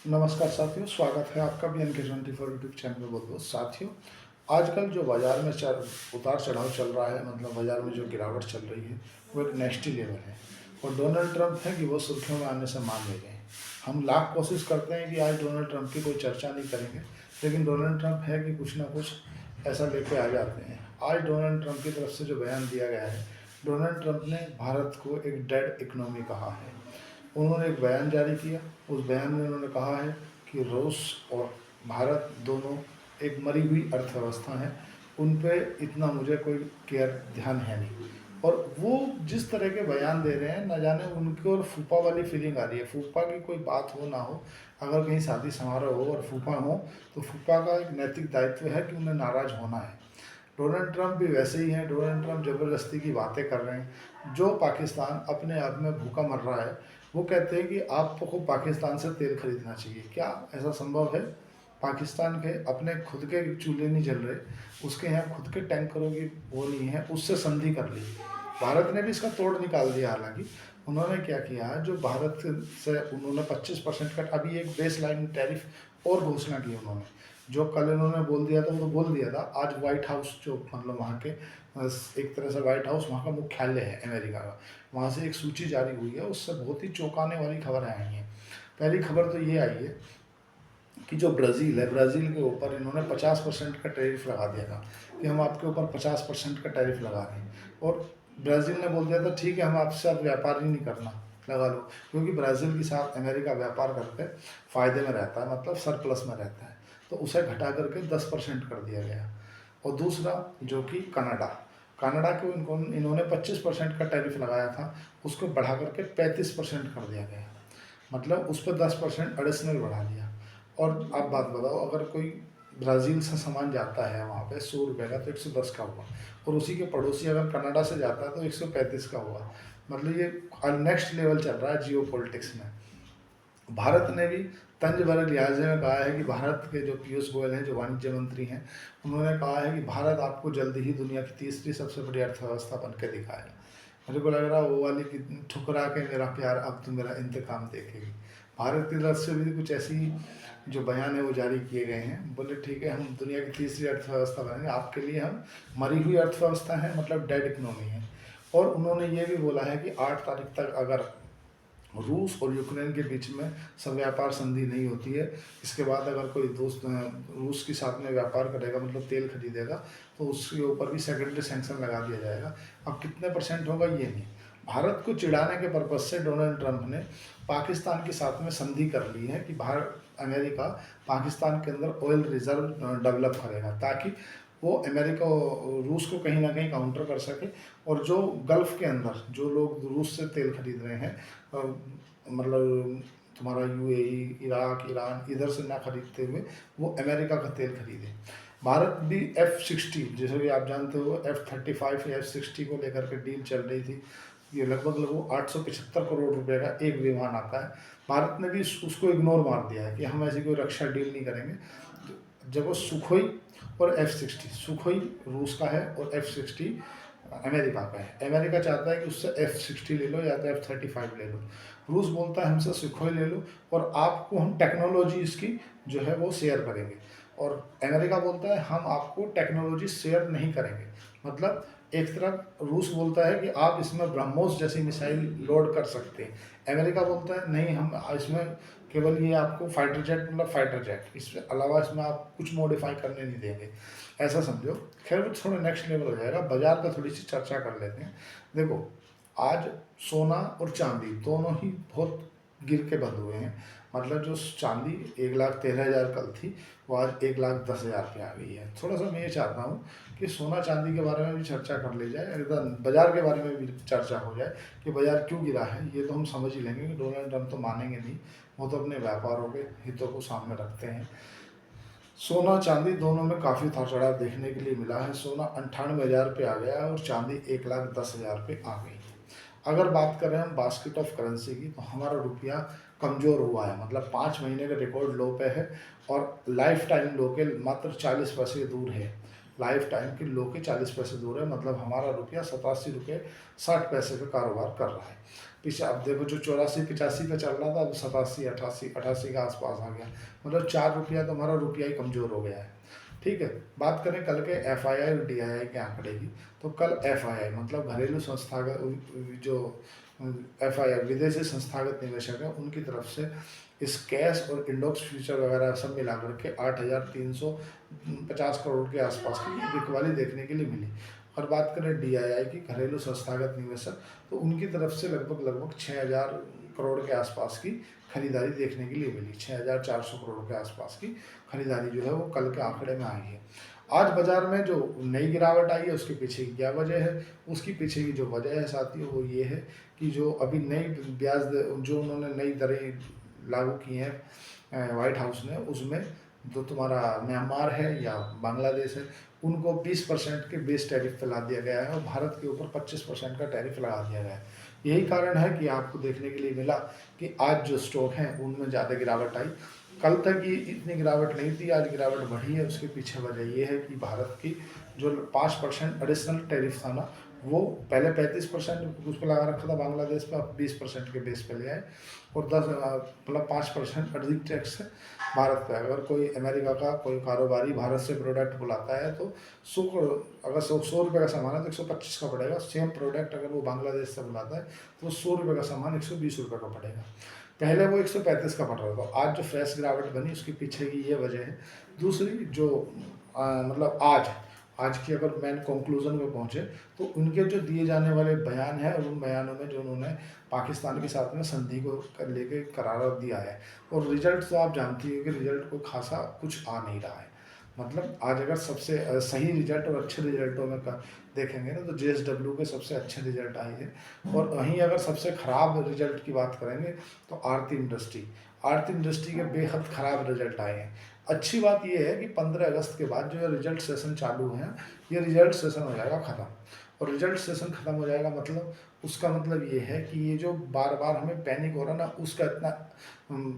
नमस्कार साथियों, स्वागत है आपका भी एन के 24 यूट्यूब चैनल में। बहुत बहुत साथियों, आजकल जो बाज़ार में उतार चढ़ाव चल रहा है, मतलब बाज़ार में जो गिरावट चल रही है वो एक नेक्स्ट लेवल है। और डोनाल्ड ट्रंप है कि वो सुर्खियों में आने से मान ले गए। हम लाख कोशिश करते हैं कि आज डोनाल्ड ट्रंप की कोई चर्चा नहीं करेंगे, लेकिन डोनाल्ड ट्रंप है कि कुछ ना कुछ ऐसा लेके आ जाते हैं। आज डोनाल्ड ट्रंप की तरफ से जो बयान दिया गया है, डोनाल्ड ट्रंप ने भारत को एक डेड इकोनॉमी कहा है। उन्होंने एक बयान जारी किया। उस बयान में उन्होंने कहा है कि रूस और भारत दोनों एक मरी हुई अर्थव्यवस्था हैं, उन पे इतना मुझे कोई केयर ध्यान है नहीं। और वो जिस तरह के बयान दे रहे हैं, न जाने उनकी और फूफा वाली फीलिंग आ रही है। फूफा की कोई बात हो ना हो, अगर कहीं शादी समारोह हो और फूफा हो, तो फूफा का एक नैतिक दायित्व है कि उन्हें नाराज़ होना है। डोनाल्ड ट्रंप भी वैसे ही हैं। डोनाल्ड ट्रंप ज़बरदस्ती की बातें कर रहे हैं। जो पाकिस्तान अपने आप में भूखा मर रहा है, वो कहते हैं कि आपको पाकिस्तान से तेल खरीदना चाहिए। क्या ऐसा संभव है? पाकिस्तान के अपने खुद के चूल्हे नहीं जल रहे, उसके यहाँ खुद के टैंकरों की वो नहीं है, उससे संधि कर ली। भारत ने भी इसका तोड़ निकाल दिया। हालांकि उन्होंने क्या किया, जो भारत से उन्होंने 25% का अभी एक बेस लाइन टैरिफ और घोषणा की उन्होंने। जो कल इन्होंने बोल दिया था वो तो बोल दिया था। आज व्हाइट हाउस, जो मतलब वहाँ के एक तरह से व्हाइट हाउस वहाँ का मुख्यालय है अमेरिका का, वहाँ से एक सूची जारी हुई है। उससे बहुत ही चौंकाने वाली खबरें आई हैं। पहली खबर तो ये आई है कि जो ब्राज़ील है, ब्राज़ील के ऊपर इन्होंने 50% का टैरिफ लगा दिया था कि हम आपके ऊपर 50% का टैरिफ लगा रहे हैं। और ब्राज़ील ने बोल दिया था ठीक है, हम आपसे अब व्यापार ही नहीं करना, लगा लो। क्योंकि ब्राज़ील के साथ अमेरिका व्यापार करके फ़ायदे में रहता है, मतलब सरप्लस में रहता है। तो उसे घटा करके 10% कर दिया गया। और दूसरा जो कि कनाडा, कनाडा को इन्होंने 25% का टैरिफ लगाया था, उसको बढ़ा करके 35% कर दिया गया। मतलब उस पर 10% एडिशनल बढ़ा दिया। और आप बात बताओ, अगर कोई ब्राज़ील से सामान जाता है वहाँ पे 100 रुपये का, तो 110 का हुआ। और उसी के पड़ोसी अगर कनाडा से जाता है तो 135 का हुआ। मतलब ये नेक्स्ट लेवल चल रहा है जियो पॉलिटिक्स में। भारत ने भी तंज भरे लिहाजे में कहा है कि भारत के जो पीयूष गोयल हैं, जो वाणिज्य मंत्री हैं, उन्होंने कहा है कि भारत आपको जल्दी ही दुनिया की तीसरी सबसे बड़ी अर्थव्यवस्था बन के दिखाएगा। मेरे को लग रहा है वो वाली कि ठुकरा के मेरा प्यार अब तुम मेरा इंतकाम देखेगी। भारत की तरफ से भी कुछ ऐसी जो बयान है वो जारी किए गए हैं। बोले ठीक है, हम दुनिया की तीसरी अर्थव्यवस्था बनेंगे, आपके लिए हम मरी हुई अर्थव्यवस्था है, मतलब डेड इकोनॉमी है। और उन्होंने ये भी बोला है कि 8 तारीख तक अगर रूस और यूक्रेन के बीच में सब व्यापार संधि नहीं होती है, इसके बाद अगर कोई दोस्त रूस के साथ में व्यापार करेगा, मतलब तेल खरीदेगा, तो उसके ऊपर भी सेकेंडरी सैंक्शन लगा दिया जाएगा। अब कितने परसेंट होगा ये नहीं। भारत को चिढ़ाने के पर्पज से डोनाल्ड ट्रंप ने पाकिस्तान के साथ में संधि कर ली है कि भारत अमेरिका पाकिस्तान के अंदर ऑयल रिजर्व डेवलप करेगा, ताकि वो अमेरिका रूस को कहीं ना कहीं काउंटर कर सके। और जो गल्फ़ के अंदर जो लोग रूस से तेल खरीद रहे हैं, मतलब तुम्हारा यूएई, इराक, ईरान, इधर से ना खरीदते हुए वो अमेरिका का तेल खरीदे। भारत भी F-60, जैसे कि आप जानते हो F-35 या F-60 को लेकर के डील चल रही थी। ये लगभग 875 करोड़ रुपए का एक विमान आता है। भारत ने भी उसको इग्नोर मार दिया है कि हम ऐसी कोई रक्षा डील नहीं करेंगे। तो जब वो सुखोई और F-60, सुखोई रूस का है और F-60 अमेरिका का है। अमेरिका चाहता है कि उससे F-60 ले लो या तो F-35 ले लो। रूस बोलता है हमसे सुखोई ले लो और आपको हम टेक्नोलॉजी इसकी जो है वो शेयर करेंगे। और अमेरिका बोलता है हम आपको टेक्नोलॉजी शेयर नहीं करेंगे। मतलब एक तरफ रूस बोलता है कि आप इसमें ब्रह्मोस जैसी मिसाइल लोड कर सकते हैं, अमेरिका बोलता है नहीं, हम इसमें केवल ये आपको फाइटर जेट, मतलब फाइटर जेट, इसके अलावा इसमें आप कुछ मॉडिफाई करने नहीं देंगे, ऐसा समझो। खैर वो थोड़ा नेक्स्ट लेवल हो जाएगा। बाजार का थोड़ी सी चर्चा कर लेते हैं। देखो, आज सोना और चांदी दोनों ही बहुत गिर के बंद हुए हैं। मतलब जो चांदी 1,13,000 कल थी, वो आज 1,10,000 पे आ गई है। थोड़ा सा मैं ये चाहता हूँ कि सोना चांदी के बारे में भी चर्चा कर ली जाए, एकदम बाजार के बारे में भी चर्चा हो जाए कि बाजार क्यों गिरा है। ये तो हम समझ ही लेंगे कि डोनाल्ड ट्रंप तो मानेंगे नहीं, वो तो अपने व्यापारों के हितों को सामने रखते हैं। सोना चांदी दोनों में काफ़ी उतार चढ़ाव देखने के लिए मिला है। सोना 98,000 पे आ गया है और चांदी 1,10,000 पे आ गई है। अगर बात करें हम बास्केट ऑफ करेंसी की, तो हमारा रुपया कमज़ोर हुआ है, मतलब 5 महीने का रिकॉर्ड लो पे है और लाइफ टाइम लो के मात्र 40 पैसे दूर है। लाइफ टाइम के लो के 40 पैसे दूर है, मतलब हमारा रुपया 87 रुपये 60 पैसे का कारोबार कर रहा है। पीछे अब देखो जो 84-85 पे चल रहा था, अब 87-88 के आसपास आ गया। मतलब 4 रुपया तो हमारा रुपया ही कमज़ोर हो गया है। ठीक है। बात करें कल के एफआईआई और डीआईआई के आंकड़े की, तो कल एफआईआई मतलब घरेलू संस्थागत जो एफआईआई विदेशी संस्थागत निवेशक है उनकी तरफ से इस कैश और इंडेक्स फ्यूचर वगैरह सब मिला करके 8,350 करोड़ के आसपास की बिकवाली देखने के लिए मिली। और बात करें डीआईआई की, घरेलू संस्थागत निवेशक, तो उनकी तरफ से लगभग 6,000 करोड़ के आसपास की खरीदारी देखने के लिए मिली। 6,400 करोड़ के आसपास की खरीदारी जो है वो कल के आंकड़े में आई है। आज बाजार में जो नई गिरावट आई है उसके पीछे की क्या वजह है? उसकी पीछे की जो वजह है साथियों वो ये है कि जो अभी नई जो उन्होंने नई दरें लागू की हैं वाइट हाउस ने, उसमें जो तुम्हारा म्यांमार है या बांग्लादेश है उनको 20% के बेस टैरिफ पे ला दिया गया है और भारत के ऊपर 25% का टैरिफ लगा दिया गया है। यही कारण है कि आपको देखने के लिए मिला कि आज जो स्टॉक हैं उनमें ज़्यादा गिरावट आई। कल तक ये इतनी गिरावट नहीं थी, आज गिरावट बढ़ी है। उसके पीछे वजह ये है कि भारत की जो 5% एडिशनल टैरिफ था ना, वो पहले 35% उस पर लगा रखा था बांग्लादेश पे, अब 20% के बेस पे ले आए और 5% अधिक टैक्स है भारत पे। अगर कोई अमेरिका का कोई कारोबारी भारत से प्रोडक्ट बुलाता है तो 100 अगर 100 रुपये का सामान है तो 125 का पड़ेगा। सेम प्रोडक्ट अगर वो बांग्लादेश से बुलाता है तो 100 रुपये का सामान 120 रुपये का पड़ेगा। पहले वो 135 का पड़ रहा था। आज जो फ्रेश गिरावट बनी उसके पीछे की ये वजह है। दूसरी जो मतलब आज की अगर मैन कंक्लूजन में पहुँचे तो उनके जो दिए जाने वाले बयान हैं और उन बयानों में जो उन्होंने पाकिस्तान के साथ में संधि को लेके करार दिया है, और रिजल्ट तो आप जानती हो कि रिजल्ट कोई खासा कुछ आ नहीं रहा है। मतलब आज अगर सबसे सही रिजल्ट और अच्छे रिजल्टों में देखेंगे ना तो जेएसडब्ल्यू के सबसे अच्छे रिजल्ट आए हैं। और वहीं अगर सबसे ख़राब रिजल्ट की बात करेंगे तो आरती इंडस्ट्री के बेहद ख़राब रिजल्ट आए हैं। अच्छी बात यह है कि 15 अगस्त के बाद जो ये रिजल्ट सेशन चालू है, ये रिजल्ट सेशन हो जाएगा ख़त्म। और रिजल्ट सेशन ख़त्म हो जाएगा मतलब उसका मतलब ये है कि ये जो बार बार हमें पैनिक हो रहा ना, उसका इतना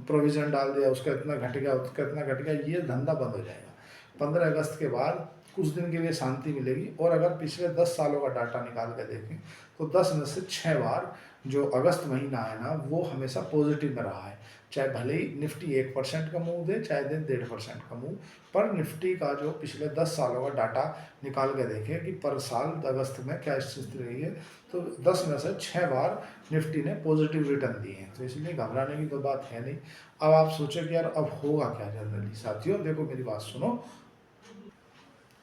प्रोविज़न डाल दिया, उसका इतना घट गया, उसका इतना घट गया, ये धंधा बंद हो जाएगा। 15 अगस्त के बाद कुछ दिन के लिए शांति मिलेगी। और अगर पिछले 10 सालों का डाटा निकाल कर देखें तो 10 में से 6 बार जो अगस्त महीना है ना वो हमेशा पॉजिटिव में रहा है। चाहे भले ही निफ्टी 1% का मूव दे, चाहे दे 1.5% का मूव, पर निफ्टी का जो पिछले 10 सालों का डाटा निकाल के देखें कि पर साल अगस्त में क्या स्थिति रही है, तो 10 में से 6 बार निफ्टी ने पॉजिटिव रिटर्न दिए हैं। तो इसलिए घबराने की तो बात है नहीं। अब आप सोचो कि यार अब होगा क्या जनरली। साथियों देखो मेरी बात सुनो,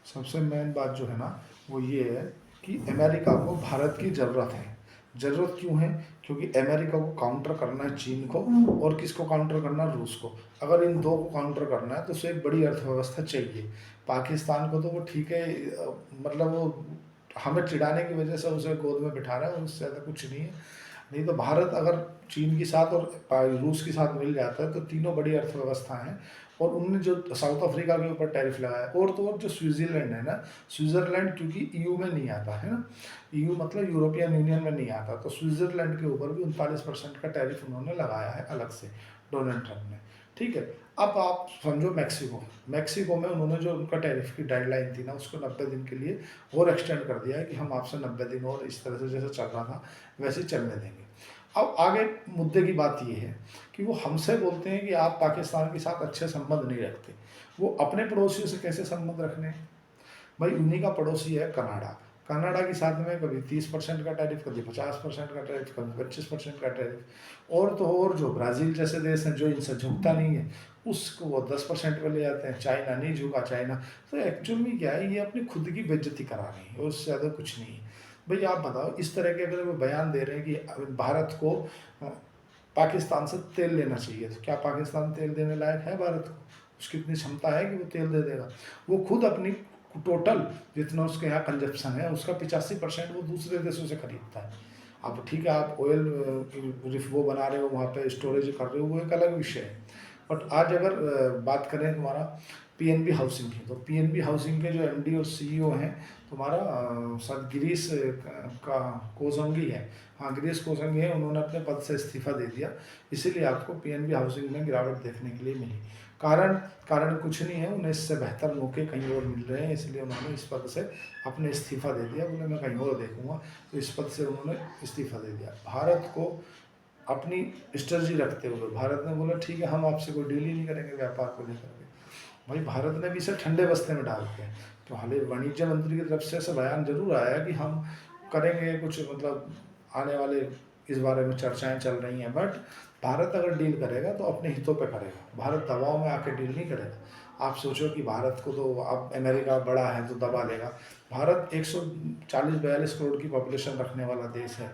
सबसे मेन बात जो है ना वो ये है कि अमेरिका को भारत की ज़रूरत है। ज़रूरत क्यों है? क्योंकि अमेरिका को काउंटर करना है चीन को, और किसको काउंटर करना है? रूस को। अगर इन दो को काउंटर करना है तो उसे एक बड़ी अर्थव्यवस्था चाहिए। पाकिस्तान को तो वो ठीक है, मतलब वो हमें चिढ़ाने की वजह से उसे गोद में बिठा रहा है, उससे ज़्यादा कुछ नहीं है। नहीं तो भारत अगर चीन के साथ और रूस के साथ मिल जाता है तो तीनों बड़ी अर्थव्यवस्था हैं। और उनने जो साउथ अफ्रीका के ऊपर टैरिफ लगाया, और तो और जो स्विट्ज़रलैंड है ना, स्विट्ज़रलैंड क्योंकि ईयू में नहीं आता है ना, ईयू मतलब यूरोपियन यूनियन में नहीं आता, तो स्विट्ज़रलैंड के ऊपर भी 39% का टैरिफ उन्होंने लगाया है अलग से, डोनाल्ड ट्रंप ने। ठीक है। अब आप समझो मैक्सिको में उन्होंने जो उनका टैरिफ की डेडलाइन थी ना उसको 90 दिन के लिए और एक्सटेंड कर दिया है कि हम आपसे 90 दिन और इस तरह से जैसे चल रहा था वैसे चलने देंगे। अब आगे मुद्दे की बात ये है कि वो हमसे बोलते हैं कि आप पाकिस्तान के साथ अच्छे संबंध नहीं रखते। वो अपने पड़ोसियों से कैसे संबंध रखने हैं? भाई उन्हीं का पड़ोसी है कनाडा। कनाडा के साथ में कभी 30% का टैरिफ, कभी 50% का टैरिफ, कभी 25% का टैरिफ। और तो और जो ब्राज़ील जैसे देश हैं जो इनसे झुकता नहीं है उसको वो 10% पे ले जाते हैं। चाइना नहीं झुका, चाइना तो एक्चुअल में क्या है, ये अपनी खुद की बेइज्जती करा रही है और उससे ज़्यादा कुछ नहीं है। भाई आप बताओ, इस तरह के अगर वो बयान दे रहे हैं कि भारत को पाकिस्तान से तेल लेना चाहिए, तो क्या पाकिस्तान तेल देने लायक है भारत को? उसकी इतनी क्षमता है कि वो तेल दे देगा? वो खुद अपनी टोटल जितना उसके यहाँ कंजप्शन है उसका 85% वो दूसरे देशों से खरीदता है। अब ठीक है, आप ऑयल वो बना रहे हो, वहाँ पे स्टोरेज कर रहे हो, वो एक अलग विषय है। बट आज अगर बात करें तुम्हारा पीएनबी हाउसिंग की। तो पीएनबी हाउसिंग के जो एमडी और सीईओ हैं तुम्हारा शायद गिरीश का कोसंगी है, हाँ गिरीश कोसंगी है, उन्होंने अपने पद से इस्तीफा दे दिया। इसीलिए आपको पीएनबी हाउसिंग में गिरावट देखने के लिए मिली। कारण कारण कुछ नहीं है, उन्हें इससे बेहतर मौके कहीं और मिल रहे हैं, इसलिए उन्होंने इस पद से अपने इस्तीफा दे दिया। बोले मैं कहीं और देखूंगा, तो इस पद से उन्होंने इस्तीफा दे दिया। भारत को अपनी स्ट्रेटजी रखते हुए भारत ने बोला ठीक है, हम आपसे कोई डील ही नहीं करेंगे व्यापार को लेकर के। भाई भारत ने भी इसे ठंडे बस्ते में डाल के, तो हाल ही वाणिज्य मंत्री की तरफ से ऐसा बयान जरूर आया कि हम करेंगे कुछ, मतलब आने वाले इस बारे में चर्चाएं चल रही हैं, बट भारत अगर डील करेगा तो अपने हितों पे करेगा, भारत दबाव में आके डील नहीं करेगा। आप सोचो कि भारत को तो अब अमेरिका बड़ा है तो दबा लेगा। भारत 140-42 करोड़ की पॉपुलेशन रखने वाला देश है,